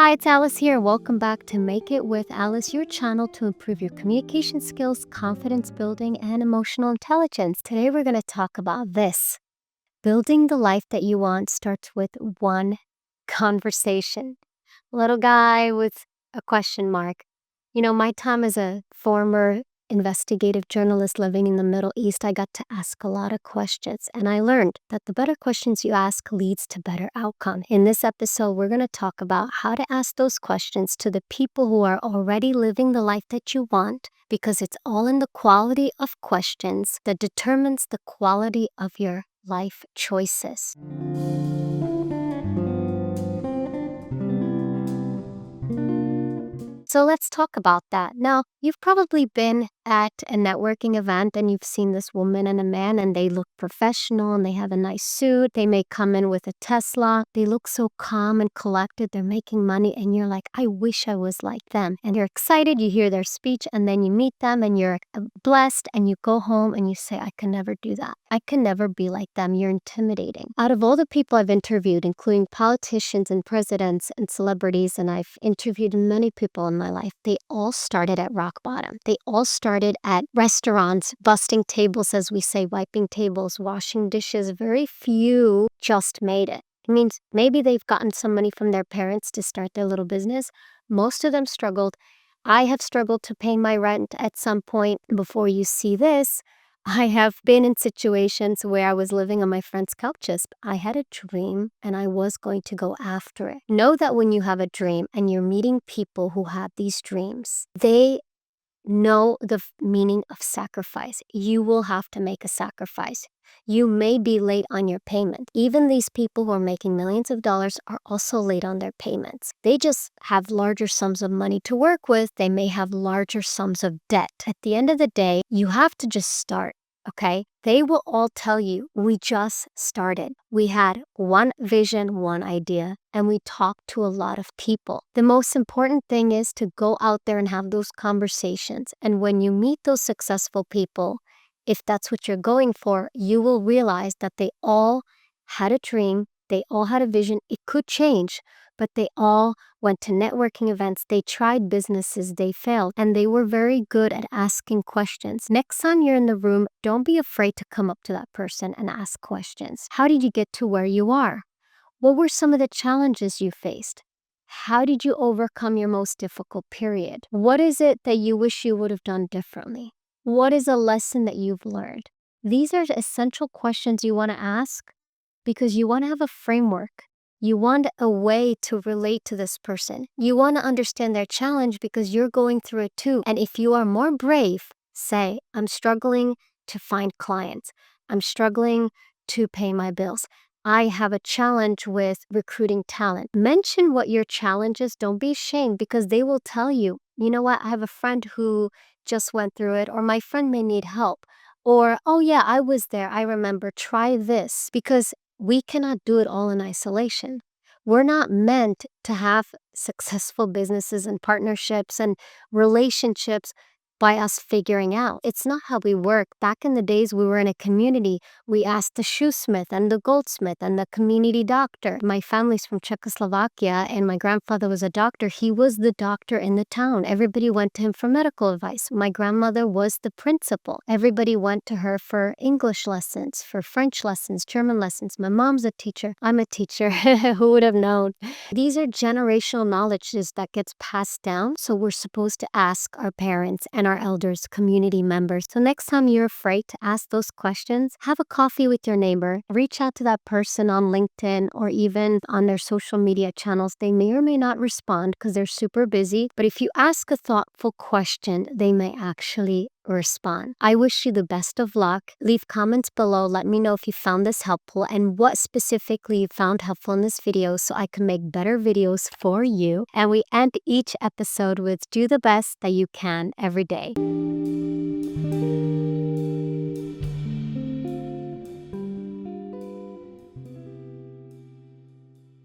Hi, it's Alice here. Welcome back to Make It with Alice, your channel to improve your communication skills, confidence building, and emotional intelligence. Today, we're going to talk about this. Building the life that you want starts with one conversation. Little guy with a question mark. My time as a former investigative journalist living in the Middle East, I got to ask a lot of questions, and I learned that the better questions you ask leads to better outcome. In this episode, we're going to talk about how to ask those questions to the people who are already living the life that you want, because it's all in the quality of questions that determines the quality of your life choices. So let's talk about that. Now, you've probably been at a networking event and you've seen this woman and a man and they look professional and they have a nice suit. They may come in with a Tesla. They look so calm and collected. They're making money and you're like, I wish I was like them. And you're excited. You hear their speech and then you meet them and you're blessed and you go home and you say, I can never do that. I can never be like them. You're intimidating. Out of all the people I've interviewed, including politicians and presidents and celebrities, and I've interviewed many people in my life, they all started at rock bottom. They all started at restaurants, busting tables, as we say, wiping tables, washing dishes. Very few just made it. It means maybe they've gotten some money from their parents to start their little business. Most of them struggled. I have struggled to pay my rent at some point. Before you see this, I have been in situations where I was living on my friend's couches. I had a dream and I was going to go after it. Know that when you have a dream and you're meeting people who have these dreams, they know the meaning of sacrifice. You will have to make a sacrifice. You may be late on your payment. Even these people who are making millions of dollars are also late on their payments. They just have larger sums of money to work with. They may have larger sums of debt. At the end of the day, you have to just start. Okay, they will all tell you, we just started. We had one vision, one idea, and we talked to a lot of people. The most important thing is to go out there and have those conversations. And when you meet those successful people, if that's what you're going for, you will realize that they all had a dream, they all had a vision. It could change, but they all went to networking events, they tried businesses, they failed, and they were very good at asking questions. Next time you're in the room, don't be afraid to come up to that person and ask questions. How did you get to where you are? What were some of the challenges you faced? How did you overcome your most difficult period? What is it that you wish you would have done differently? What is a lesson that you've learned? These are essential questions you want to ask because you want to have a framework. You want a way to relate to this person. You want to understand their challenge because you're going through it too. And if you are more brave, say, I'm struggling to find clients. I'm struggling to pay my bills. I have a challenge with recruiting talent. Mention what your challenge is. Don't be ashamed because they will tell you, you know what, I have a friend who just went through it, or my friend may need help. Or, oh yeah, I was there. I remember. Try this. Because we cannot do it all in isolation. We're not meant to have successful businesses and partnerships and relationships by us figuring out. It's not how we work. Back in the days we were in a community, we asked the shoesmith and the goldsmith and the community doctor. My family's from Czechoslovakia and my grandfather was a doctor. He was the doctor in the town. Everybody went to him for medical advice. My grandmother was the principal. Everybody went to her for English lessons, for French lessons, German lessons. My mom's a teacher. I'm a teacher. Who would have known? These are generational knowledges that gets passed down. So we're supposed to ask our parents and our elders, community members. So next time you're afraid to ask those questions, have a coffee with your neighbor. Reach out to that person on LinkedIn or even on their social media channels. They may or may not respond because they're super busy. But if you ask a thoughtful question, they may actually respond. I wish you the best of luck. Leave comments below. Let me know if you found this helpful and what specifically you found helpful in this video so I can make better videos for you. And we end each episode with do the best that you can every day.